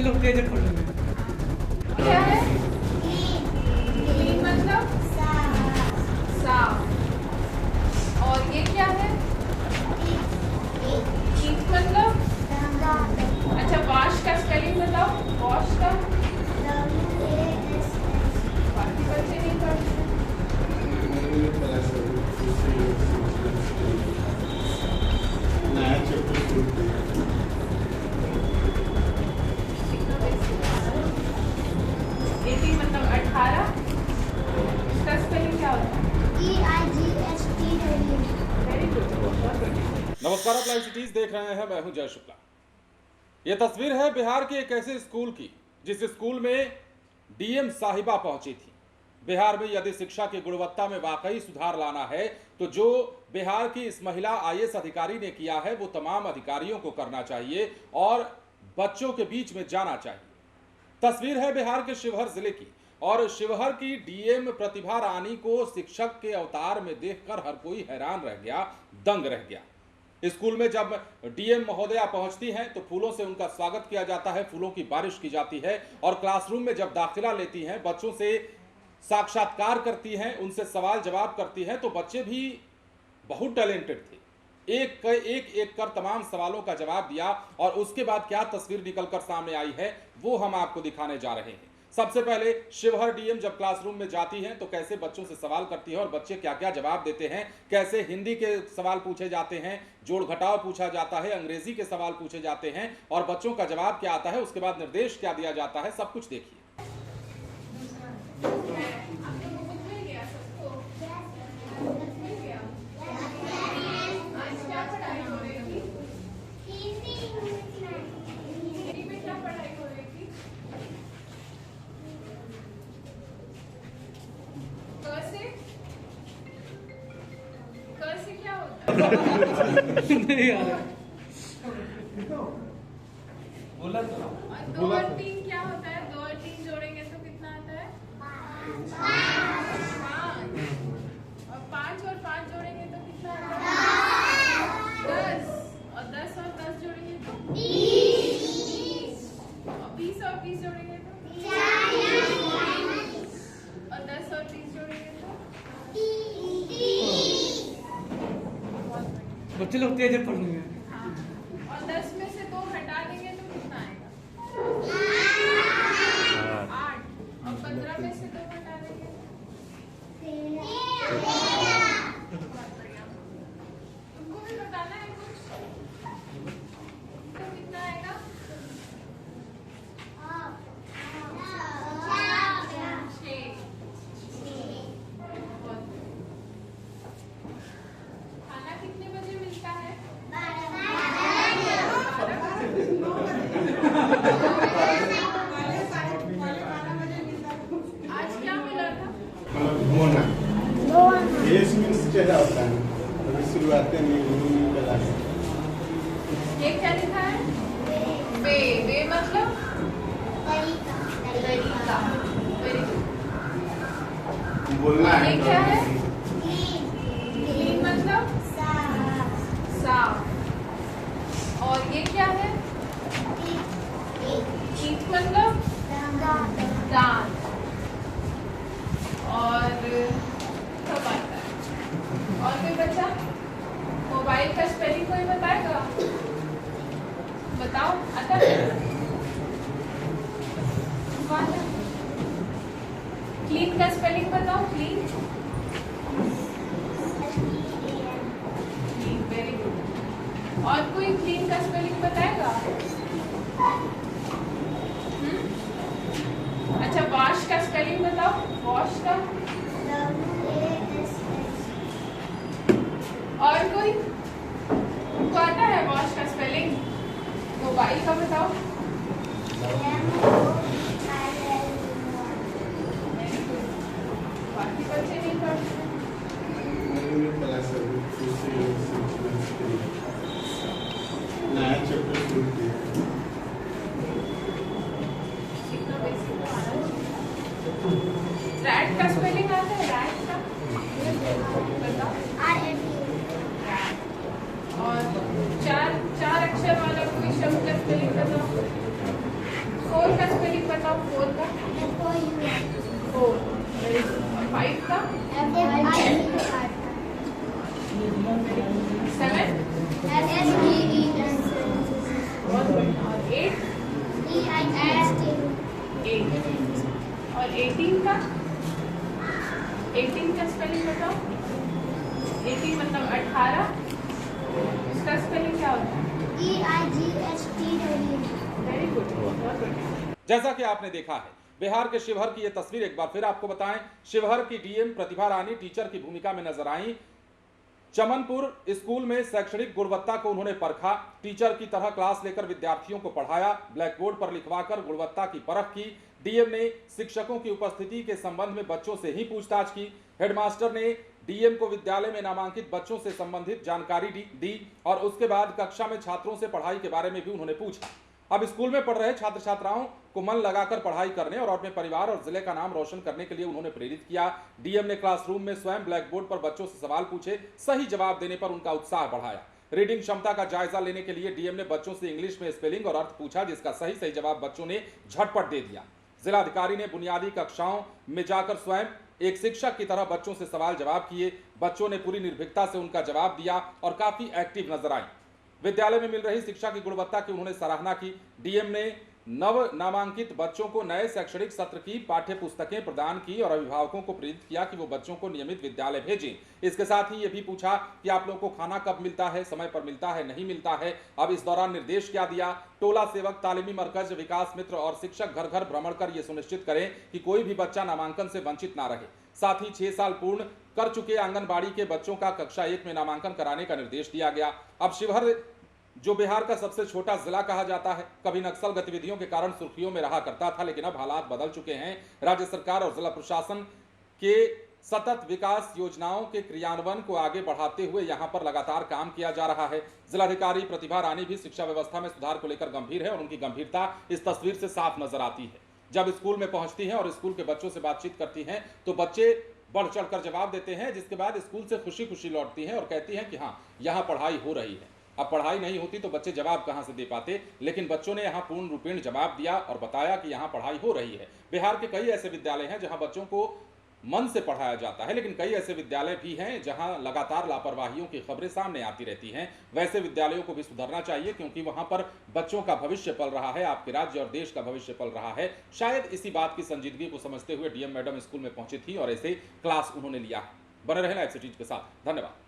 बच्चे लोग तेज पढ़ रहे हैं। क्या है? क्लीन मतलब साफ। और ये क्या है? ईट मतलब अच्छा, वॉश का स्पेलिंग बताओ। वॉश का बाकी बच्चे नहीं पढ़ते। मतलब 18। इसका स्पेलिंग क्या होता है? EIGHT। Very good. नमस्कार, आप लाइव सिटीज देख रहे हैं। मैं हूं जय शुक्ला। यह तस्वीर है बिहार के एक ऐसे स्कूल की जिस स्कूल में डीएम साहिबा पहुंची थी। बिहार में यदि शिक्षा की गुणवत्ता में वाकई सुधार लाना है तो जो बिहार की इस महिला आईएएस अधिकारी ने किया है वो तमाम अधिकारियों को करना चाहिए और बच्चों के बीच में जाना चाहिए। तस्वीर है बिहार के शिवहर जिले की और शिवहर की डीएम प्रतिभा रानी को शिक्षक के अवतार में देखकर हर कोई हैरान रह गया, दंग रह गया। स्कूल में जब डीएम महोदया पहुंचती हैं तो फूलों से उनका स्वागत किया जाता है, फूलों की बारिश की जाती है और क्लासरूम में जब दाखिला लेती हैं, बच्चों से साक्षात्कार करती हैं, उनसे सवाल जवाब करती हैं तो बच्चे भी बहुत टैलेंटेड थे। एक कर तमाम सवालों का जवाब दिया और उसके बाद क्या तस्वीर निकलकर सामने आई है वो हम आपको दिखाने जा रहे हैं। सबसे पहले शिवहर डीएम जब क्लासरूम में जाती हैं तो कैसे बच्चों से सवाल करती है और बच्चे क्या क्या जवाब देते हैं, कैसे हिंदी के सवाल पूछे जाते हैं, जोड़ घटाव पूछा जाता है, अंग्रेजी के सवाल पूछे जाते हैं और बच्चों का जवाब क्या आता है, उसके बाद निर्देश क्या दिया जाता है, सब कुछ देखिए। नहीं यार, बोला तो। 2 और 3 क्या होता है? 2 और 3 जोड़ेंगे तो कितना आता है? 5। और 5 और 5 जोड़ेंगे तो कितना आता है? 10। और 10 और 10 जोड़ेंगे तो 20। और 20 और 20 जोड़ेंगे तो 40। और 10 और 30 जोड़ेंगे तो बच्चे लोग तेज पढ़ रहे हैं। और 10 में से 2 घटा देंगे तो कितना आएगा? 8। और 15 में से 2 घटा देंगे बहुत बढ़िया। तुमको भी बताना है कुछ तो कितना आएगा? 6। खाना कितने बजे मिलता है? 12। आज क्या मिला था? होना यस मीन्स चला होता है। अभी शुरुआत में क्लास ये क्या लिखा है? वे मतलब तरीका। Very good. बोलना है। ये क्या है? क्लीन मतलब साफ। और ये क्या है? ईट मतलब दांत। और कब आता है? और कोई बच्चा? मोबाइल का स्पेलिंग कोई बताएगा? बताओ, आता है? क्लीन का स्पेलिंग बताओ। Clean very good. और कोई क्लीन का स्पेलिंग बताएगा? अच्छा, वॉश का स्पेलिंग बताओ। वॉश का और कोई को आता है वॉश का स्पेलिंग? मोबाइल का बताओ। बाकी बच्चे नहीं पढ़ते। नया चैप्टर शुरू किया। रैट का स्पेलिंग आता है? रैट का बताओ। और 4 अक्षर वाला कोई शब्द का स्पेलिंग बताओ। का 4 का F O U 4 very good और 5 का F I E 7 S E E N बहुत बढ़िया और 8 E I S T 8 और 18 का 18 का स्पेलिंग बताओ 18 मतलब 18 इसका स्पेलिंग क्या होता है E I G H T W very good बहुत बढ़िया जैसा कि आपने देखा है, बिहार के शिवहर की यह तस्वीर एक बार फिर आपको बताएं। शिवहर की डीएम प्रतिभा रानी टीचर की भूमिका में नजर आई। चमनपुर स्कूल में शैक्षणिक गुणवत्ता को उन्होंने परखा, टीचर की तरह क्लास लेकर विद्यार्थियों को पढ़ाया, ब्लैक बोर्ड पर लिखवाकर गुणवत्ता की परख की। डीएम ने शिक्षकों की उपस्थिति के संबंध में बच्चों से ही पूछताछ की। हेडमास्टर ने डीएम को विद्यालय में नामांकित बच्चों से संबंधित जानकारी दी और उसके बाद कक्षा में छात्रों से पढ़ाई के बारे में भी उन्होंने पूछा। अब स्कूल में पढ़ रहे छात्र छात्राओं को मन लगाकर पढ़ाई करने और अपने परिवार और जिले का नाम रोशन करने के लिए उन्होंने प्रेरित किया। डीएम ने क्लासरूम में स्वयं ब्लैक बोर्ड पर बच्चों से सवाल पूछे, सही जवाब देने पर उनका उत्साह बढ़ाया। रीडिंग क्षमता का जायजा लेने के लिए डीएम ने बच्चों से इंग्लिश में स्पेलिंग और अर्थ पूछा, जिसका सही जवाब बच्चों ने झटपट दे दिया। जिलाधिकारी ने बुनियादी कक्षाओं में जाकर स्वयं एक शिक्षक की तरह बच्चों से सवाल जवाब किए। बच्चों ने पूरी निर्भीकता से उनका जवाब दिया और काफी एक्टिव नजर आई। विद्यालय में मिल रही शिक्षा की गुणवत्ता की उन्होंने सराहना की। डीएम ने नव नामांकित बच्चों को नए शैक्षणिक सत्र की पाठ्य पुस्तकें प्रदान की और अभिभावकों को प्रेरित किया कि वो बच्चों को नियमित विद्यालय भेजें। इसके साथ ही ये भी पूछा कि आप लोगों को खाना कब मिलता है, समय पर मिलता है, नहीं मिलता है। अब इस दौरान निर्देश क्या दिया, टोला सेवक, तालीमी मरकज, विकास मित्र और शिक्षक घर घर भ्रमण कर ये सुनिश्चित करें कि कोई भी बच्चा नामांकन से वंचित ना रहे। साथ ही 6 साल पूर्ण कर चुके आंगनबाड़ी के बच्चों का कक्षा 1 में नामांकन कराने का निर्देश दिया गया। अब शिवहर जो बिहार का सबसे छोटा जिला कहा जाता है, कभी नक्सल गतिविधियों के कारण सुर्खियों में रहा करता था, लेकिन अब हालात बदल चुके हैं। राज्य सरकार और जिला प्रशासन के सतत विकास योजनाओं के क्रियान्वयन को आगे बढ़ाते हुए यहां पर लगातार काम किया जा रहा है। जिलाधिकारी प्रतिभा रानी भी शिक्षा व्यवस्था में सुधार को लेकर गंभीर है और उनकी गंभीरता इस तस्वीर से साफ नजर आती है। जब स्कूल में पहुंचती हैं और स्कूल के बच्चों से बातचीत करती हैं तो बच्चे बढ़ चढ़कर जवाब देते हैं, जिसके बाद स्कूल से खुशी खुशी लौटती हैं और कहती हैं कि हाँ, यहाँ पढ़ाई हो रही है। अब पढ़ाई नहीं होती तो बच्चे जवाब कहां से दे पाते, लेकिन बच्चों ने यहां पूर्ण रूपेण जवाब दिया और बताया कि यहां पढ़ाई हो रही है। बिहार के कई ऐसे विद्यालय हैं जहां बच्चों को मन से पढ़ाया जाता है, लेकिन कई ऐसे विद्यालय भी हैं जहां लगातार लापरवाहियों की खबरें सामने आती रहती हैं। वैसे विद्यालयों को भी सुधरना चाहिए, क्योंकि वहां पर बच्चों का भविष्य पल रहा है, आपके राज्य और देश का भविष्य पल रहा है। शायद इसी बात की संजीदगी को समझते हुए डीएम मैडम स्कूल में पहुंची थी और ऐसे क्लास उन्होंने लिया। बने रहे लाइव सिटीज के साथ। धन्यवाद।